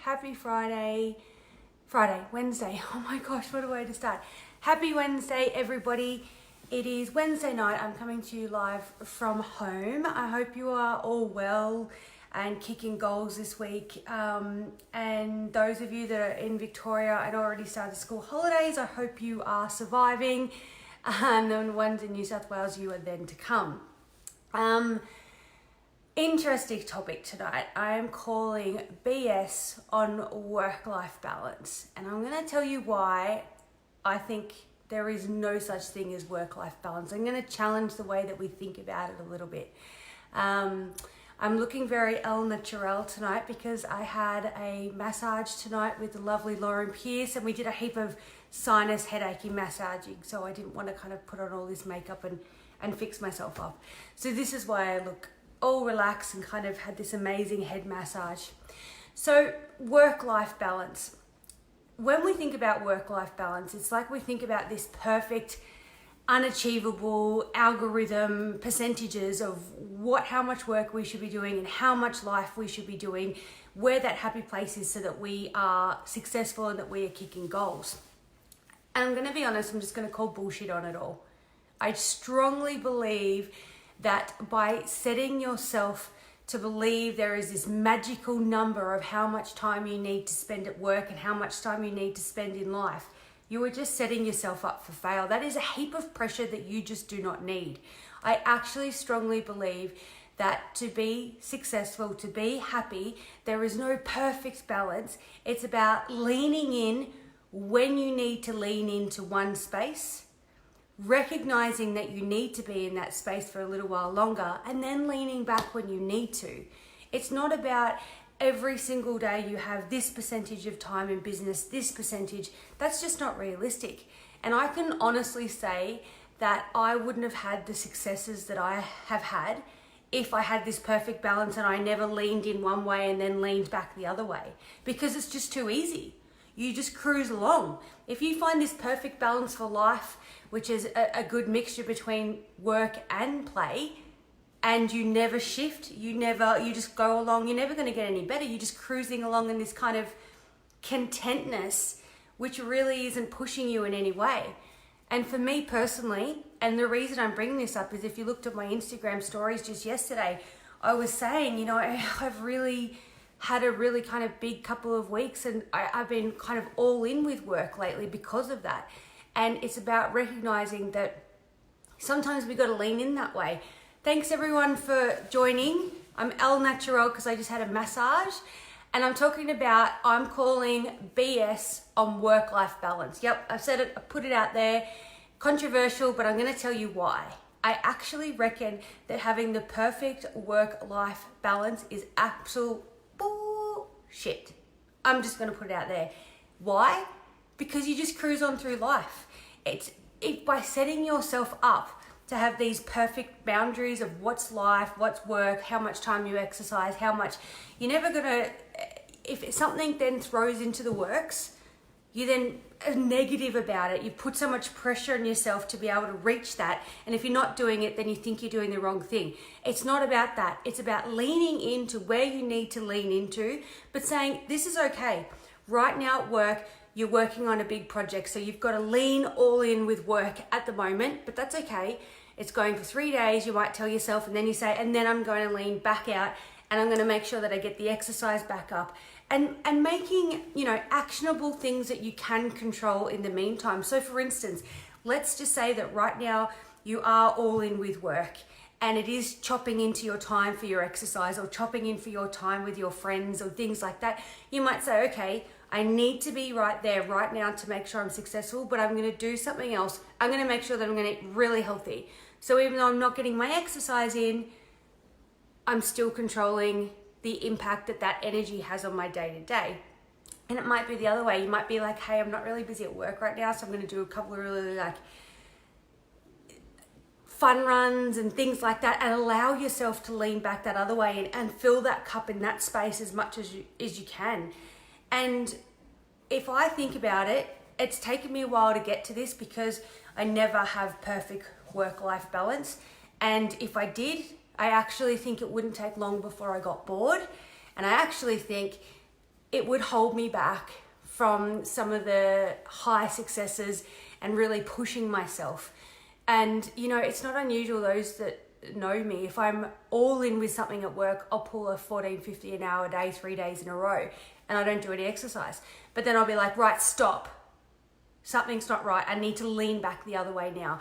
Happy Wednesday. Oh my gosh, what a way to start. Happy Wednesday, everybody. It is Wednesday night. I'm coming to you live from home. I hope you are all well and kicking goals this week. And those of you that are in Victoria and already started school holidays, I hope you are surviving. And the ones in New South Wales, you are then to come. Interesting topic tonight. I am calling BS on work-life balance. And I'm going to tell you why I think there is no such thing as work-life balance. I'm going to challenge the way that we think about it a little bit. I'm looking very au naturel tonight because I had a massage tonight with the lovely Lauren Pierce, and we did a heap of sinus headachy massaging. So I didn't want to kind of put on all this makeup and fix myself up. So this is why I look all relaxed and kind of had this amazing head massage. So work-life balance. When we think about work-life balance, it's like we think about this perfect, unachievable algorithm, percentages of how much work we should be doing and how much life we should be doing, where that happy place is so that we are successful and that we are kicking goals. And I'm going to be honest, I'm just going to call bullshit on it all. I strongly believe that by setting yourself to believe there is this magical number of how much time you need to spend at work and how much time you need to spend in life, you are just setting yourself up for fail. That is a heap of pressure that you just do not need. I actually strongly believe that to be successful, to be happy, there is no perfect balance. It's about leaning in when you need to lean into one space, recognizing that you need to be in that space for a little while longer, and then leaning back when you need to. It's not about every single day you have this percentage of time in business, this percentage. That's just not realistic. And I can honestly say that I wouldn't have had the successes that I have had if I had this perfect balance and I never leaned in one way and then leaned back the other way, because it's just too easy. You just cruise along. If you find this perfect balance for life, which is a good mixture between work and play, and you never shift, you just go along, you're never going to get any better. You're just cruising along in this kind of contentness, which really isn't pushing you in any way. And for me personally, and the reason I'm bringing this up is if you looked at my Instagram stories just yesterday, I was saying, I've really had a really kind of big couple of weeks, and I've been kind of all in with work lately because of that. And it's about recognizing that sometimes we got to lean in that way. Thanks everyone for joining. I'm au naturel because I just had a massage, and I'm talking about, I'm calling BS on work-life balance. Yep, I've said it, I put it out there. Controversial, but I'm going to tell you why. I actually reckon that having the perfect work-life balance is absolute bullshit. I'm just going to put it out there. Why? Because you just cruise on through life. It's by setting yourself up to have these perfect boundaries of what's life, what's work, how much time you exercise, how much. You're never going to, if something then throws into the works, you then are negative about it. You put so much pressure on yourself to be able to reach that. And if you're not doing it, then you think you're doing the wrong thing. It's not about that. It's about leaning into where you need to lean into, but saying, this is okay. Right now at work, you're working on a big project, so you've got to lean all in with work at the moment, but that's okay. It's going for 3 days, you might tell yourself, and then you say, and then I'm going to lean back out, and I'm going to make sure that I get the exercise back up. And making, actionable things that you can control in the meantime. So for instance, let's just say that right now you are all in with work, and it is chopping into your time for your exercise or chopping in for your time with your friends or things like that. You might say, okay, I need to be right there right now to make sure I'm successful, but I'm going to do something else. I'm going to make sure that I'm going to eat really healthy. So even though I'm not getting my exercise in, I'm still controlling the impact that energy has on my day to day. And it might be the other way. You might be like, hey, I'm not really busy at work right now, so I'm going to do a couple of really fun runs and things like that, and allow yourself to lean back that other way and fill that cup in that space as much as you can. And if I think about it, it's taken me a while to get to this because I never have perfect work-life balance. And if I did, I actually think it wouldn't take long before I got bored. And I actually think it would hold me back from some of the high successes and really pushing myself. And, you know, it's not unusual, those that know me, if I'm all in with something at work, I'll pull a 14.50 an hour day, 3 days in a row, and I don't do any exercise. But then I'll be like, right, stop. Something's not right. I need to lean back the other way now.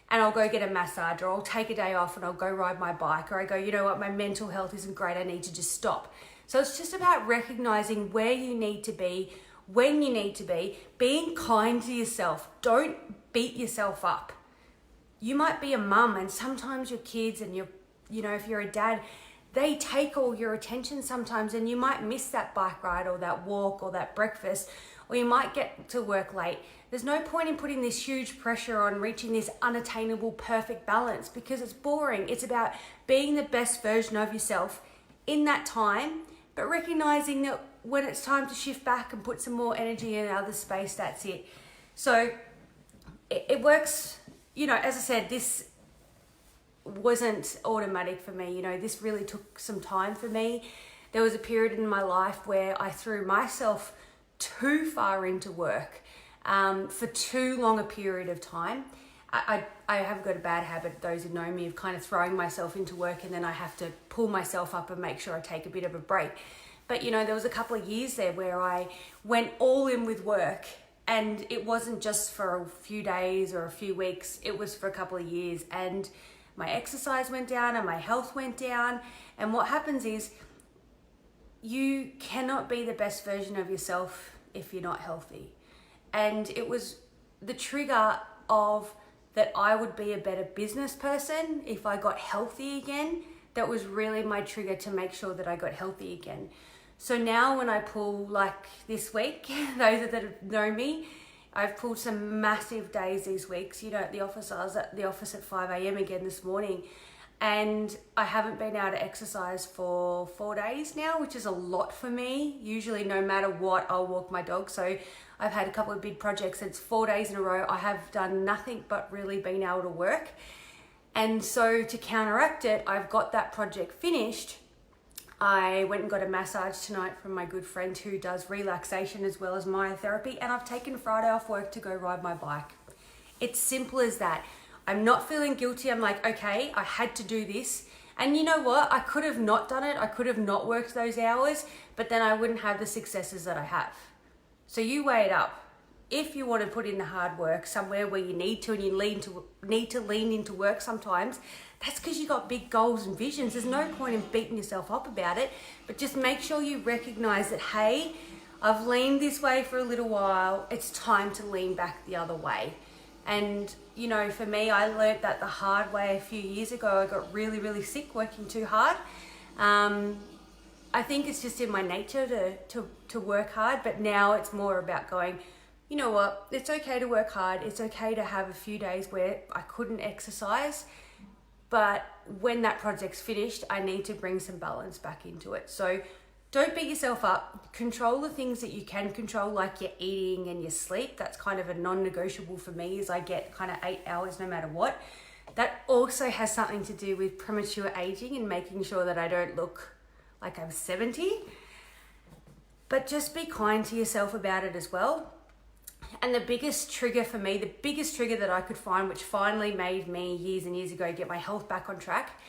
And I'll go get a massage, or I'll take a day off and I'll go ride my bike, or I go, you know what, my mental health isn't great, I need to just stop. So it's just about recognizing where you need to be, when you need to be, being kind to yourself. Don't beat yourself up. You might be a mum, and sometimes your kids and you know, if you're a dad, they take all your attention sometimes, and you might miss that bike ride or that walk or that breakfast, or you might get to work late. There's no point in putting this huge pressure on reaching this unattainable perfect balance, because it's boring. It's about being the best version of yourself in that time, but recognizing that when it's time to shift back and put some more energy in other space, that's it. So it works, you know, as I said, this wasn't automatic for me. You know, this really took some time for me. There was a period in my life where I threw myself too far into work for too long a period of time. I have got a bad habit, those who know me, of kind of throwing myself into work, and then I have to pull myself up and make sure I take a bit of a break. But, you know, there was a couple of years there where I went all in with work, and it wasn't just for a few days or a few weeks, it was for a couple of years, and my exercise went down and my health went down. And what happens is you cannot be the best version of yourself if you're not healthy. And it was the trigger of that I would be a better business person if I got healthy again. That was really my trigger to make sure that I got healthy again. So now when I pull, like this week, those that know me, I've pulled some massive days these weeks. You know, at the office, I was at the office at 5 a.m. again this morning, and I haven't been able to exercise for 4 days now, which is a lot for me. Usually, no matter what, I'll walk my dog. So I've had a couple of big projects. It's 4 days in a row. I have done nothing but really been able to work. And so to counteract it, I've got that project finished. I went and got a massage tonight from my good friend who does relaxation as well as myotherapy, and I've taken Friday off work to go ride my bike. It's simple as that. I'm not feeling guilty. I'm like, okay, I had to do this. And you know what? I could have not done it. I could have not worked those hours, but then I wouldn't have the successes that I have. So you weigh it up. If you want to put in the hard work somewhere where you need to, and you need to lean into work sometimes, that's because you got big goals and visions. There's no point in beating yourself up about it, but just make sure you recognize that, hey, I've leaned this way for a little while. It's time to lean back the other way. And, you know, for me, I learned that the hard way a few years ago. I got really, really sick working too hard. I think it's just in my nature to work hard, but now it's more about going, you know what, it's okay to work hard. It's okay to have a few days where I couldn't exercise, but when that project's finished, I need to bring some balance back into it. So don't beat yourself up. Control the things that you can control, like your eating and your sleep. That's kind of a non-negotiable for me, is I get kind of 8 hours no matter what. That also has something to do with premature aging and making sure that I don't look like I'm 70. But just be kind to yourself about it as well. And the biggest trigger for me, the biggest trigger that I could find, which finally made me years and years ago get my health back on track,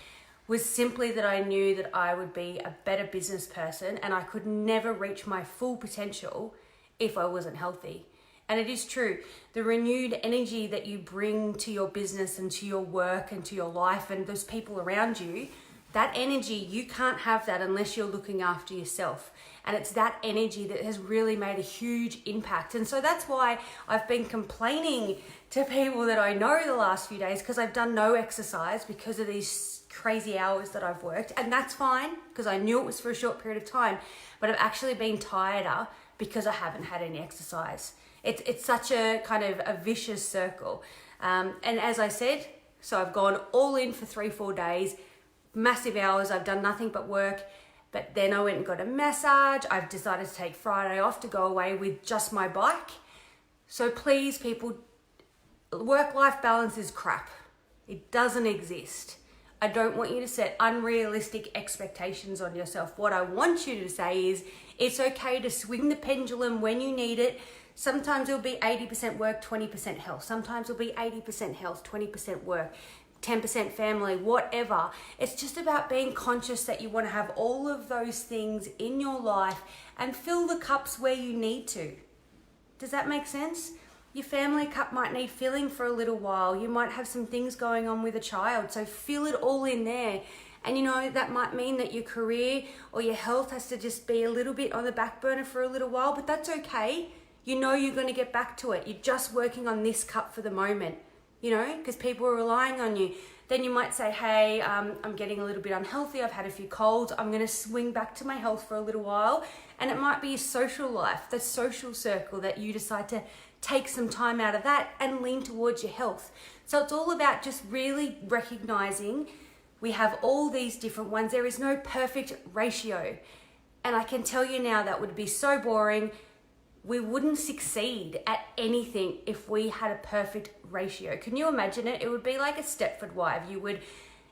was simply that I knew that I would be a better business person, and I could never reach my full potential if I wasn't healthy. And it is true. The renewed energy that you bring to your business and to your work and to your life and those people around you, that energy, you can't have that unless you're looking after yourself. And it's that energy that has really made a huge impact. And so that's why I've been complaining to people that I know the last few days, because I've done no exercise because of these crazy hours that I've worked. And that's fine, because I knew it was for a short period of time. But I've actually been tireder because I haven't had any exercise. It's such a kind of a vicious circle. And as I said, so I've gone all in for 3-4 days, massive hours. I've done nothing but work. But then I went and got a massage. I've decided to take Friday off to go away with just my bike. So please, people, work-life balance is crap. It doesn't exist. I don't want you to set unrealistic expectations on yourself. What I want you to say is it's okay to swing the pendulum when you need it. Sometimes it'll be 80% work, 20% health. Sometimes it'll be 80% health, 20% work, 10% family, whatever. It's just about being conscious that you want to have all of those things in your life and fill the cups where you need to. Does that make sense? Your family cup might need filling for a little while. You might have some things going on with a child, so fill it all in there. And you know, that might mean that your career or your health has to just be a little bit on the back burner for a little while, but that's okay. You know you're going to get back to it. You're just working on this cup for the moment, you know, because people are relying on you. Then you might say, hey, I'm getting a little bit unhealthy. I've had a few colds. I'm going to swing back to my health for a little while. And it might be your social life, the social circle, that you decide to take some time out of that and lean towards your health. So it's all about just really recognizing we have all these different ones. There is no perfect ratio. And I can tell you now that would be so boring. We wouldn't succeed at anything if we had a perfect ratio. Can you imagine it? It would be like a Stepford wife. You would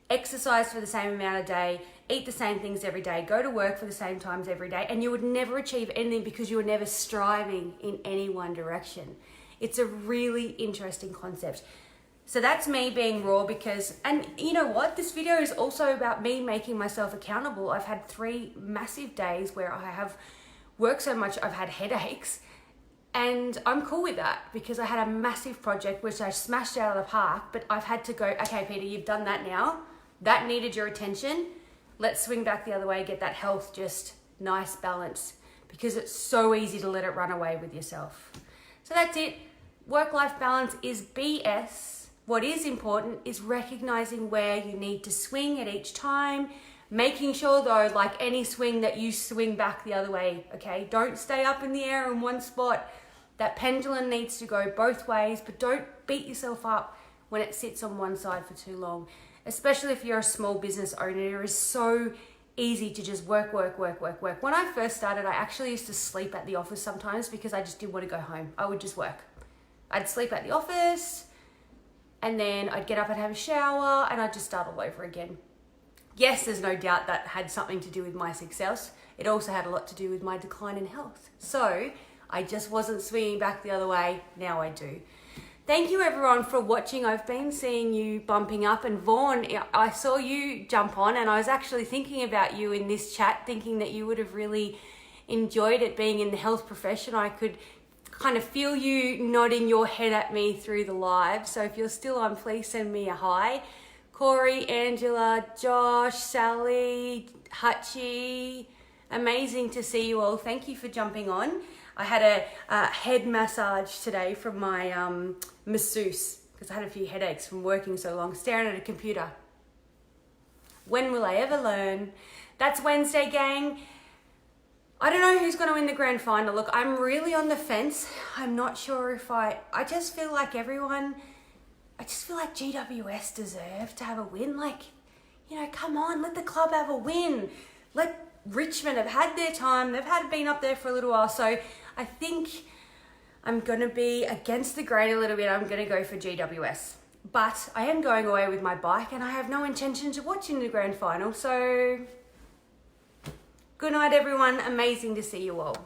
exercise for the same amount of day, eat the same things every day, go to work for the same times every day, and you would never achieve anything because you were never striving in any one direction. It's a really interesting concept. So that's me being raw because, and you know what? This video is also about me making myself accountable. I've had 3 massive days where I have worked so much, I've had headaches. And I'm cool with that because I had a massive project which I smashed out of the park, but I've had to go, okay, Peter, you've done that now. That needed your attention. Let's swing back the other way, get that health just nice balance, because it's so easy to let it run away with yourself. So that's it. Work-life balance is BS. What is important is recognizing where you need to swing at each time, making sure though, like any swing, that you swing back the other way, okay? Don't stay up in the air in one spot. That pendulum needs to go both ways, but don't beat yourself up when it sits on one side for too long. Especially if you're a small business owner, it is so easy to just work. When I first started, I actually used to sleep at the office sometimes because I just didn't want to go home. I would just work. I'd sleep at the office and then I'd get up and have a shower and I'd just start all over again. Yes, there's no doubt that had something to do with my success. It also had a lot to do with my decline in health. So I just wasn't swinging back the other way. Now I do. Thank you everyone for watching. I've been seeing you bumping up, and Vaughn, I saw you jump on, and I was actually thinking about you in this chat, thinking that you would have really enjoyed it being in the health profession. I could kind of feel you nodding your head at me through the live. So if you're still on, please send me a hi. Corey, Angela, Josh, Sally, Hutchie, amazing to see you all. Thank you for jumping on. I had a head massage today from my masseuse because I had a few headaches from working so long, staring at a computer. When will I ever learn? That's Wednesday, gang. I don't know who's going to win the grand final. Look, I'm really on the fence. I'm not sure if I just feel like GWS deserve to have a win. Like, you know, come on, let the club have a win. Let Richmond have had their time. They've been up there for a little while. So I think I'm going to be against the grain a little bit. I'm going to go for GWS. But I am going away with my bike and I have no intention of watching the grand final. So good night, everyone. Amazing to see you all.